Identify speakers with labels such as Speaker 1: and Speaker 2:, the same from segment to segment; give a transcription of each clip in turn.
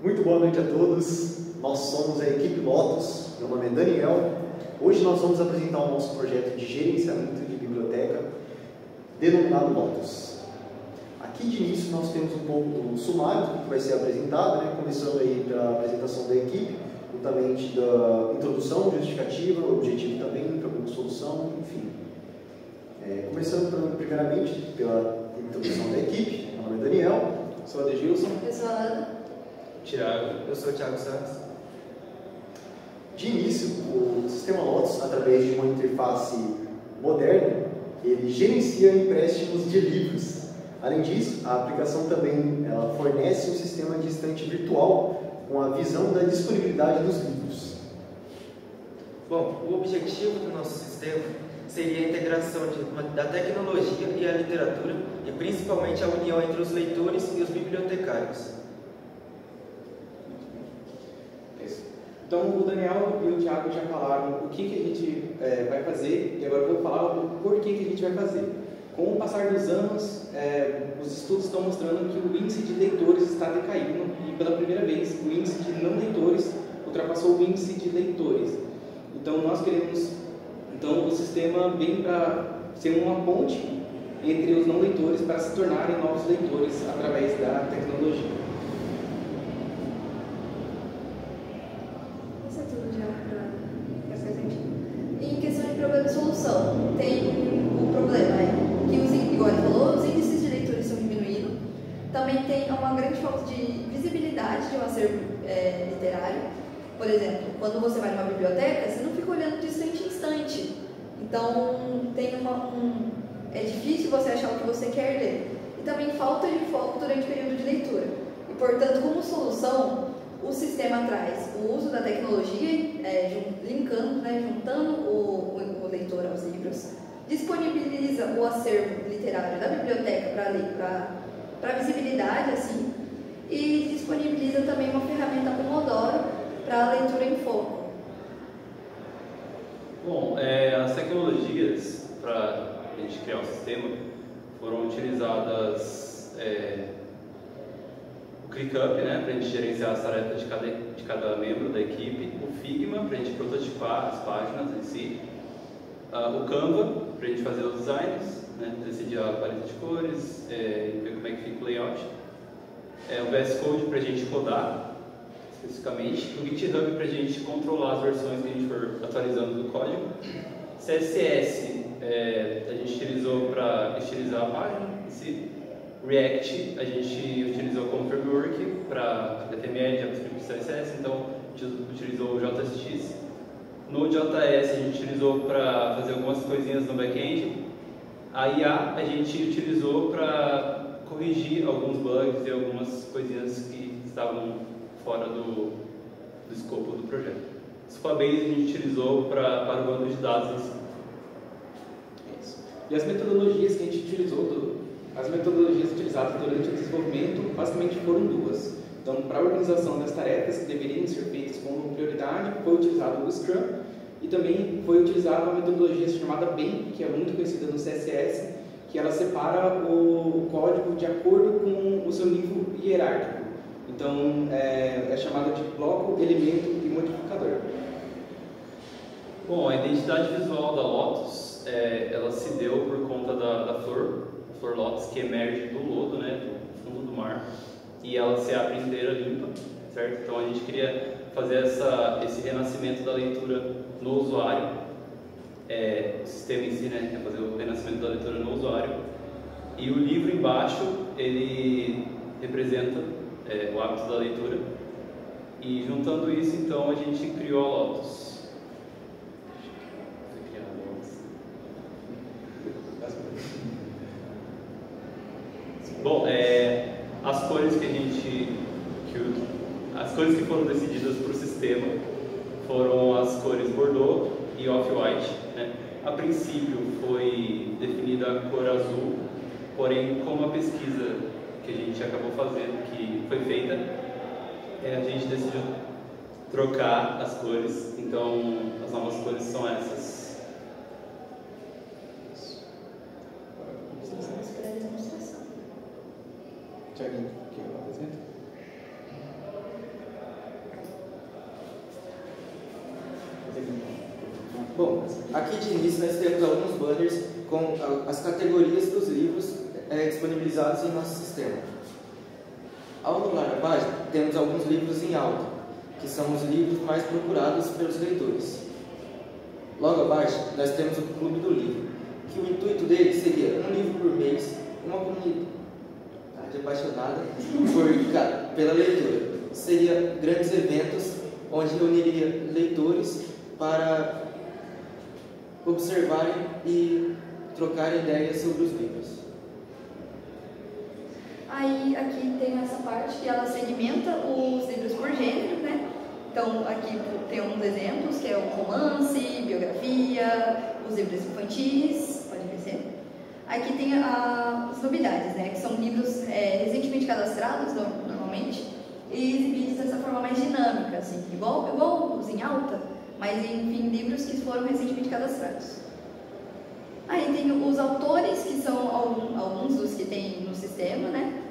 Speaker 1: Muito boa noite a todos. Nós somos a equipe Lotus. Meu nome é Daniel. Hoje nós vamos apresentar o nosso projeto de gerenciamento de biblioteca denominado Lotus. Aqui de início nós temos um pouco do sumário que vai ser apresentado, começando aí pela apresentação da equipe, juntamente da introdução, justificativa, objetivo também, problema de solução, enfim. Começando primeiramente pela introdução da equipe. Meu nome é Daniel.
Speaker 2: Sou Adegilson.
Speaker 3: Eu sou a Ana.
Speaker 4: Tiago. Eu sou o Thiago Santos.
Speaker 1: De início, o sistema Lotus, através de uma interface moderna, ele gerencia empréstimos de livros. Além disso, a aplicação também ela fornece um sistema de estante virtual com a visão da disponibilidade dos livros.
Speaker 4: Bom, o objetivo do nosso sistema seria a integração da tecnologia e a literatura e principalmente a união entre os leitores e os bibliotecários.
Speaker 2: Então, o Daniel e o Thiago já falaram o que a gente vai fazer, e agora eu vou falar o porquê que a gente vai fazer. Com o passar dos anos, os estudos estão mostrando que o índice de leitores está decaindo, e pela primeira vez o índice de não leitores ultrapassou o índice de leitores. Então, nós queremos, o sistema vem para ser uma ponte entre os não leitores para se tornarem novos leitores através da tecnologia.
Speaker 3: Em questão de problema e solução, tem o problema que, igual ele falou, os índices de leitores estão diminuindo. Também tem uma grande falta de visibilidade de um acervo literário. Por exemplo, quando você vai numa biblioteca, você não fica olhando de instante em instante. Então, é difícil você achar o que você quer ler. E também falta de foco durante o período de leitura. E, portanto, como solução, o sistema traz o uso da tecnologia, juntando o leitor aos livros, disponibiliza o acervo literário da biblioteca para visibilidade, assim, e disponibiliza também uma ferramenta Pomodoro para a leitura em foco.
Speaker 5: Bom, as tecnologias para a gente criar um sistema foram utilizadas o ClickUp, para a gente gerenciar as tarefas de cada membro da equipe, o Figma para a gente prototipar as páginas em si, o Canva para a gente fazer os designs, decidir a paleta de cores, ver como é que fica o layout, o VS Code para a gente rodar especificamente, o GitHub para a gente controlar as versões que a gente for atualizando do código, CSS a gente utilizou para estilizar a página em si, React a gente utilizou como framework para HTML, JavaScript e CSS, então a gente utilizou o JSX. Node.js a gente utilizou para fazer algumas coisinhas no back-end. A IA a gente utilizou para corrigir alguns bugs e algumas coisinhas que estavam fora do escopo do projeto. Squabase a gente utilizou para o banco de dados em si.
Speaker 2: Isso. E as metodologias que a gente utilizou, as metodologias utilizadas durante o desenvolvimento basicamente foram duas. Então, para a organização das tarefas que deveriam ser feitas como prioridade, foi utilizado o Scrum e também foi utilizada uma metodologia chamada BEM, que é muito conhecida no CSS, que ela separa o código de acordo com o seu nível hierárquico. Então, é chamada de bloco, elemento e modificador.
Speaker 5: Bom, a identidade visual da Lotus, ela se deu por conta da flor Lotus, que emerge do lodo, do fundo do mar, e ela se abre inteira limpa, certo? Então a gente queria fazer esse renascimento da leitura no usuário, o sistema em si, fazer o renascimento da leitura no usuário, e o livro embaixo, ele representa o hábito da leitura, e juntando isso, então, a gente criou a Lotus. Bom, as cores as cores que foram decididas para o sistema foram as cores Bordeaux e Off-White. A princípio foi definida a cor azul, porém, com a pesquisa que a gente acabou fazendo, que foi feita, a gente decidiu trocar as cores, então as novas cores são essas.
Speaker 2: Tiaguinho, o que eu apresento? Bom, aqui de início nós temos alguns banners com as categorias dos livros disponibilizados em nosso sistema. Ao rolar a página, temos alguns livros em alta, que são os livros mais procurados pelos leitores. Logo abaixo, nós temos o Clube do Livro, que o intuito dele seria um livro por mês, uma comunidade apaixonada pela leitura. Seria grandes eventos onde reuniria leitores para observarem e trocarem ideias sobre os livros.
Speaker 3: Aí aqui tem essa parte que ela segmenta os livros por gênero, né? Então aqui tem uns exemplos, que é o romance, biografia, os livros infantis, pode descer. Aqui tem as novidades, né? Que são livros recentemente cadastrados, normalmente, e exibidos dessa forma mais dinâmica, assim, igual os em alta, mas enfim, livros que foram recentemente cadastrados. Aí tem os autores, que são alguns dos que tem no sistema, né?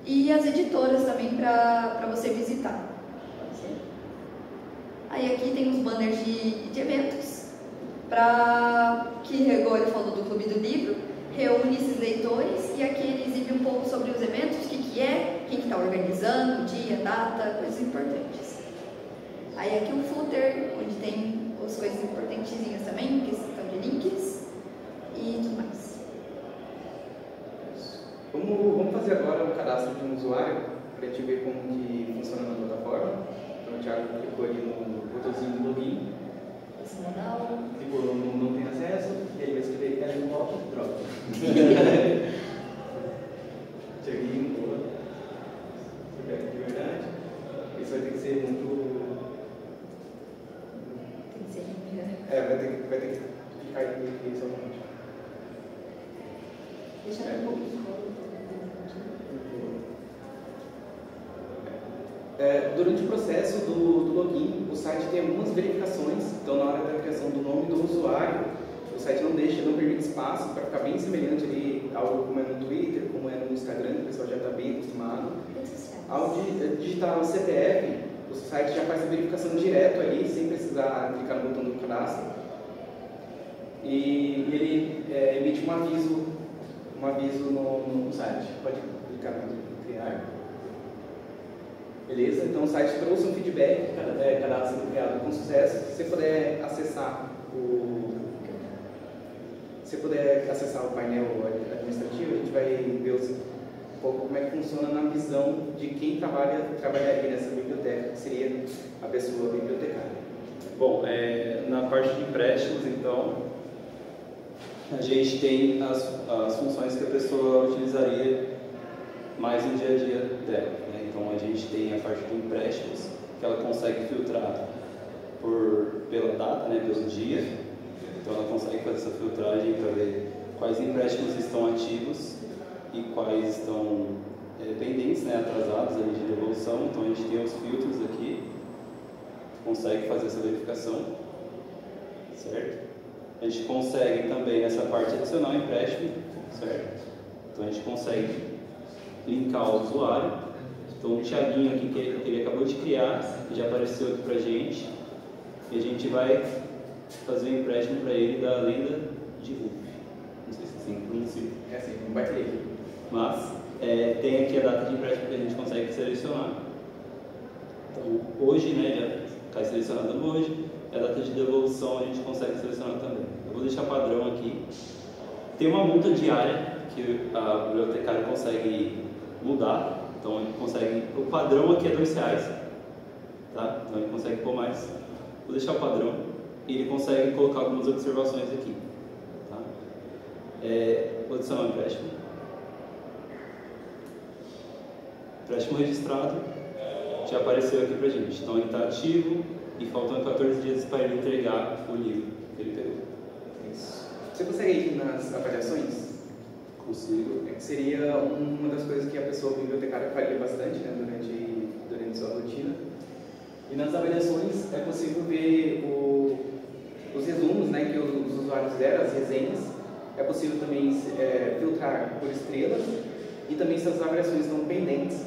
Speaker 3: E as editoras também para você visitar. Aí aqui tem os banners de eventos, que agora ele falou do Clube do Livro, reúne esses leitores e aqui ele exibe um pouco sobre os eventos, o que é, quem que está organizando, dia, data, coisas importantes. Aí aqui o footer, onde tem as coisas importantezinhas também, questão de links e tudo mais.
Speaker 2: Vamos fazer agora o cadastro de um usuário para a gente ver como que funciona na plataforma. Então o Thiago clicou ali no botãozinho do login.
Speaker 3: Esse modal.
Speaker 2: Clicou no não tem acesso, e aí vai escrever quer um bloco, droga. Cheguei, boa. De verdade. Isso vai ter que ser muito.
Speaker 3: Tem que ser limpinho.
Speaker 2: Vai ter que ficar aqui somente.
Speaker 3: Deixa um pouco de fora.
Speaker 2: Durante o processo do login, o site tem algumas verificações. Então, na hora da criação do nome do usuário, o site não permite espaço para ficar bem semelhante ali algo como é no Twitter, como é no Instagram, que o pessoal já está bem acostumado. Ao digitar o CPF, o site já faz a verificação direto ali, sem precisar clicar no botão do cadastro. E ele emite um aviso no site. Pode clicar no criar. Beleza? Então o site trouxe um feedback, cadastro criado com sucesso. Se você puder acessar o painel administrativo, a gente vai ver um pouco como é que funciona na visão de quem trabalharia nessa biblioteca, que seria a pessoa bibliotecária.
Speaker 5: Bom, na parte de empréstimos, então, a gente tem as funções que a pessoa utilizaria mais no dia a dia dela, né? Então a gente tem a parte de empréstimos, que ela consegue filtrar pela data, né, pelo dia. Então ela consegue fazer essa filtragem para ver quais empréstimos estão ativos e quais estão pendentes, né, atrasados ali de devolução. Então a gente tem os filtros aqui, consegue fazer essa verificação, certo? A gente consegue também nessa parte adicionar o empréstimo, certo? Então a gente consegue linkar o usuário. Então o Thiaguinho aqui, que ele acabou de criar, já apareceu aqui pra gente, e a gente vai fazer o empréstimo para ele da lenda de Ruff. Não sei se assim pronuncia.
Speaker 2: É assim, não vai ter.
Speaker 5: Mas tem aqui a data de empréstimo que a gente consegue selecionar. Então hoje, né, já está selecionado hoje, a data de devolução a gente consegue selecionar também. Eu vou deixar padrão aqui. Tem uma multa diária que a bibliotecária consegue mudar. Então ele consegue, o padrão aqui é R$2, tá? Então ele consegue pôr mais. Vou deixar o padrão e ele consegue colocar algumas observações aqui, tá? Vou adicionar um empréstimo. Empréstimo registrado já apareceu aqui pra gente. Então ele está ativo e faltam 14 dias para ele entregar o livro que ele pegou.
Speaker 2: Isso. Você consegue ir nas avaliações?
Speaker 5: Consigo.
Speaker 2: Seria uma das coisas que a pessoa bibliotecária faria bastante, né, durante sua rotina. E nas avaliações é possível ver os resumos, né, que os usuários deram, as resenhas. É possível também filtrar por estrelas e também se as avaliações estão pendentes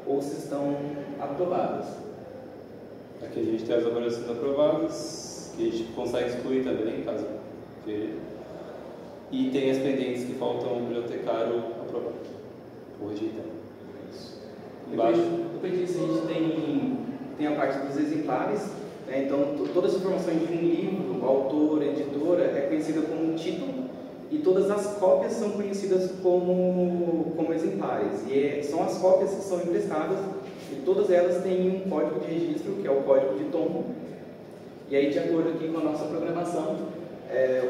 Speaker 2: ou se estão aprovadas.
Speaker 5: Aqui a gente tem as avaliações aprovadas. que a gente consegue excluir também, caso queira. E tem as pendentes que faltam o bibliotecário aprovar. Corrigir então.
Speaker 2: Depois disso a gente tem a parte dos exemplares, né? Então todas as informações de um livro, autor, editora, é conhecida como título, e todas as cópias são conhecidas como exemplares. E são as cópias que são emprestadas, e todas elas têm um código de registro, que é o código de tombo. E aí, de acordo aqui com a nossa programação,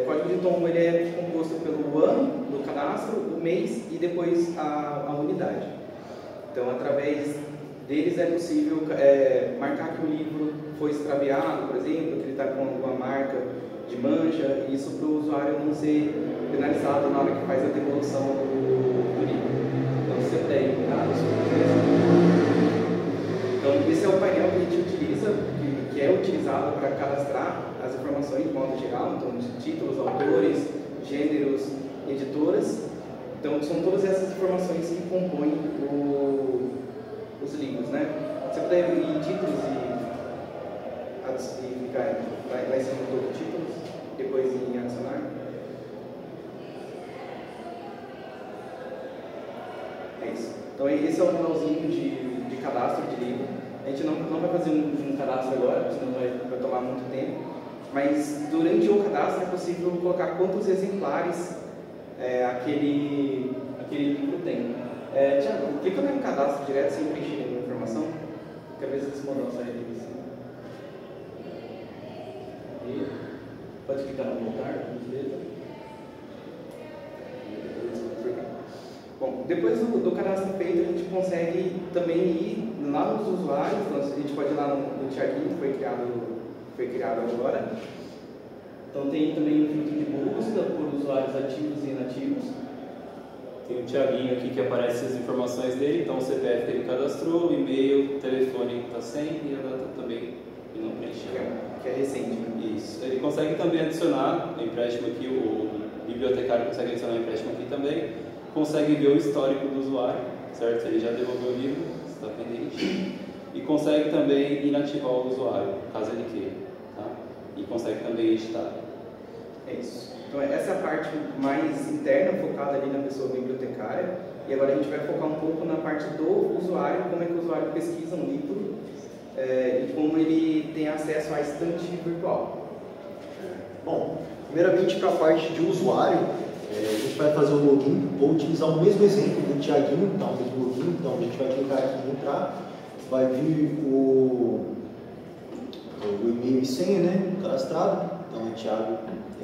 Speaker 2: o código de tombo ele é composto pelo ano do cadastro, o mês e depois a unidade. Então, através deles é possível marcar que o livro foi extraviado, por exemplo, que ele está com alguma marca de mancha, isso para o usuário não ser penalizado na hora que faz a devolução do livro. Então, você tem dados. Então, esse é o painel que a gente utiliza, que é utilizado para cadastrar as informações de modo geral, então, de títulos, autores, gêneros, editoras. Então, são todas essas informações que compõem os livros, né? Você puder ir em títulos e ficar, vai ser no topo títulos, depois em adicionar. É isso. Então, esse é o manualzinho de cadastro de livro. A gente não vai fazer um cadastro agora, senão vai tomar muito tempo. Mas, durante o cadastro, é possível colocar quantos exemplares aquele livro tem. Tiago, por que eu não cadastro direto sem preencher nenhuma informação? Porque às vezes esse modal sai aqui assim. E pode clicar no voltar, Bom, depois do cadastro feito, a gente consegue também ir lá nos usuários. Então, a gente pode ir lá no Tiaguinho, que foi criado agora. Então tem também um filtro de busca por usuários ativos e inativos.
Speaker 5: Tem o Tiaguinho aqui que aparece as informações dele, então o CPF que ele cadastrou, o e-mail, o telefone que está sem e a data também que não preencheu.
Speaker 2: Que é recente, né?
Speaker 5: Isso. Ele consegue também adicionar o empréstimo aqui, o bibliotecário consegue adicionar o empréstimo aqui também, consegue ver o histórico do usuário, certo? Ele já devolveu o livro, está pendente, e consegue também inativar o usuário, caso ele queira, tá? E consegue também editar.
Speaker 2: É isso. Então, essa é a parte mais interna, focada ali na pessoa bibliotecária. E agora a gente vai focar um pouco na parte do usuário, como é que o usuário pesquisa um livro e como ele tem acesso à estante virtual.
Speaker 1: Bom, primeiramente para a parte de usuário, a gente vai fazer o login. Vou utilizar o mesmo exemplo do Tiaguinho, então, o mesmo login. Então, a gente vai clicar aqui em entrar, vai vir o e-mail e senha, né, cadastrado. Então,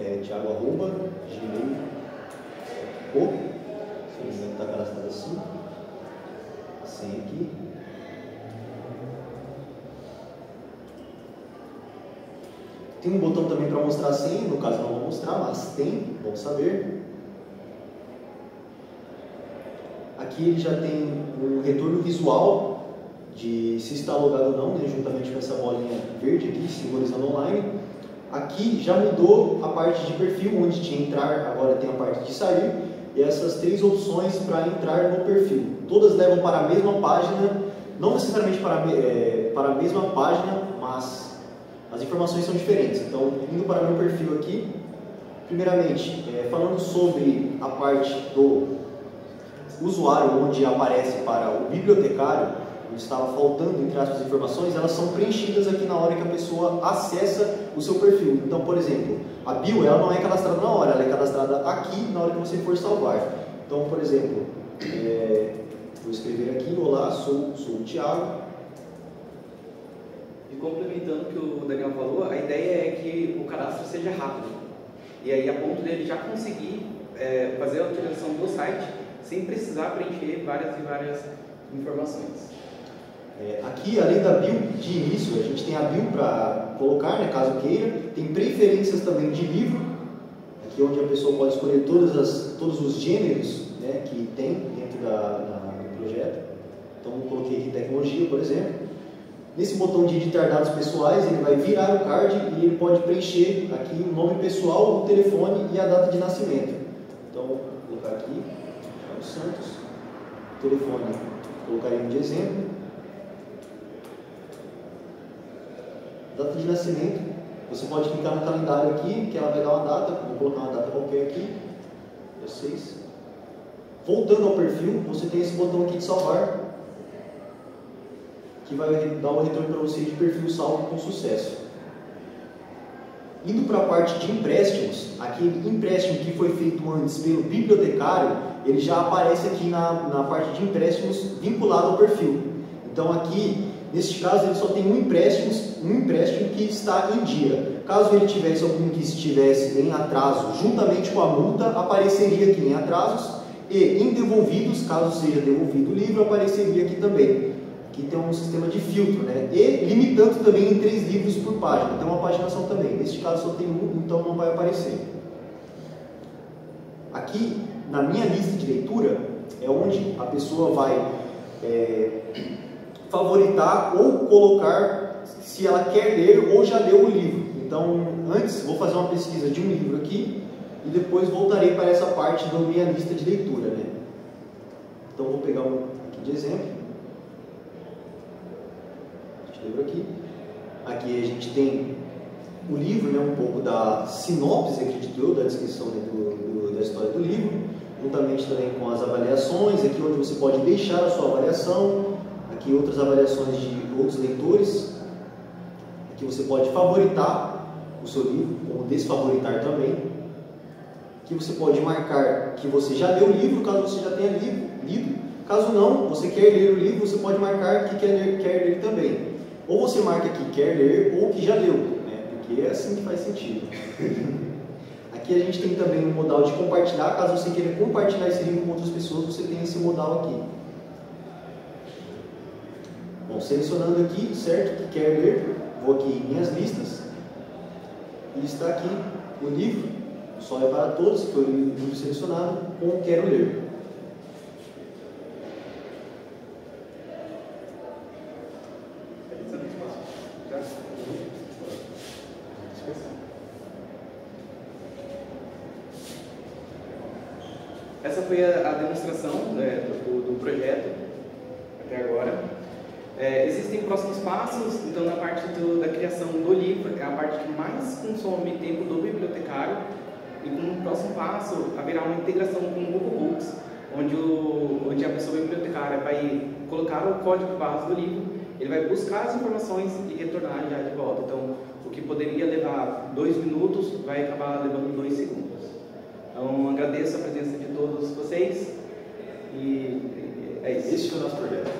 Speaker 1: é Thiago@gmail.com. Se não me engano, está cadastrado assim. A senha aqui. Tem um botão também para mostrar a senha, no caso não vou mostrar, mas tem, bom saber. Aqui ele já tem um retorno visual de se está logado ou não, né, juntamente com essa bolinha verde aqui, simbolizando online. Aqui já mudou a parte de perfil, onde tinha entrar, agora tem a parte de sair, e essas três opções para entrar no perfil. Todas levam para a mesma página, não necessariamente para a mesma página, mas as informações são diferentes. Então, indo para o meu perfil aqui, primeiramente, falando sobre a parte do usuário, onde aparece para o bibliotecário, onde estava faltando, entre aspas, informações, elas são preenchidas aqui na hora que a pessoa acessa o seu perfil. Então, por exemplo, a bio ela não é cadastrada na hora, ela é cadastrada aqui na hora que você for salvar. Então, por exemplo, vou escrever aqui: olá, sou o Thiago.
Speaker 2: E complementando o que o Daniel falou, a ideia é que o cadastro seja rápido. E aí, a ponto dele já conseguir fazer a utilização do site sem precisar preencher várias e várias informações.
Speaker 1: Aqui, além da bio de início, a gente tem a bio para colocar, né, caso queira. Tem preferências também de livro, aqui onde a pessoa pode escolher todos os gêneros, né, que tem dentro do projeto. Então, eu coloquei aqui tecnologia, por exemplo. Nesse botão de editar dados pessoais, ele vai virar o card e ele pode preencher aqui o nome pessoal, o telefone e a data de nascimento. Então, vou colocar aqui, Thiago Santos. O telefone, colocaria de exemplo. Data de nascimento, Você pode clicar no calendário aqui, que ela vai dar uma data, vou colocar uma data qualquer aqui, dia 6. Voltando ao perfil, você tem esse botão aqui de salvar, que vai dar o retorno para você de perfil salvo com sucesso. Indo para a parte de empréstimos, aquele empréstimo que foi feito antes pelo bibliotecário, ele já aparece aqui na parte de empréstimos vinculado ao perfil. Então aqui, neste caso, ele só tem um empréstimo que está em dia. Caso ele tivesse algum que estivesse em atraso, juntamente com a multa, apareceria aqui em atrasos, e em devolvidos, caso seja devolvido o livro, apareceria aqui também. Aqui tem um sistema de filtro, né? E limitando também em 3 livros por página. Tem uma paginação também. Neste caso só tem um, então não vai aparecer. Aqui, na minha lista de leitura, é onde a pessoa vai favoritar ou colocar se ela quer ler ou já leu o livro. Então, antes, vou fazer uma pesquisa de um livro aqui e depois voltarei para essa parte da minha lista de leitura, né? Então, vou pegar um aqui de exemplo. Livro aqui. Aqui a gente tem o livro, né, um pouco da sinopse, acredito eu, da descrição, né, da história do livro, juntamente também com as avaliações, aqui onde você pode deixar a sua avaliação, aqui outras avaliações de outros leitores, aqui você pode favoritar o seu livro, ou desfavoritar também, aqui você pode marcar que você já leu o livro, caso você já tenha lido, caso não, você quer ler o livro, você pode marcar que quer ler também. Ou você marca que quer ler ou que já leu, né? Porque é assim que faz sentido. Aqui a gente tem também um modal de compartilhar, caso você queira compartilhar esse livro com outras pessoas, você tem esse modal aqui. Bom, selecionando aqui, certo, que quer ler, vou aqui em minhas listas, e está aqui o livro, só é para todos, que foi o livro selecionado, com quero ler.
Speaker 2: Essa foi a demonstração do projeto até agora. Existem próximos passos, então na parte da criação do livro, é a parte que mais consome tempo do bibliotecário, e como próximo passo haverá uma integração com o Google Books, onde a pessoa bibliotecária vai colocar o código base do livro, ele vai buscar as informações e retornar já de volta. Então, o que poderia levar 2 minutos vai acabar levando 2 segundos. Então, agradeço a presença de todos vocês e é isso.
Speaker 1: Esse foi o nosso projeto.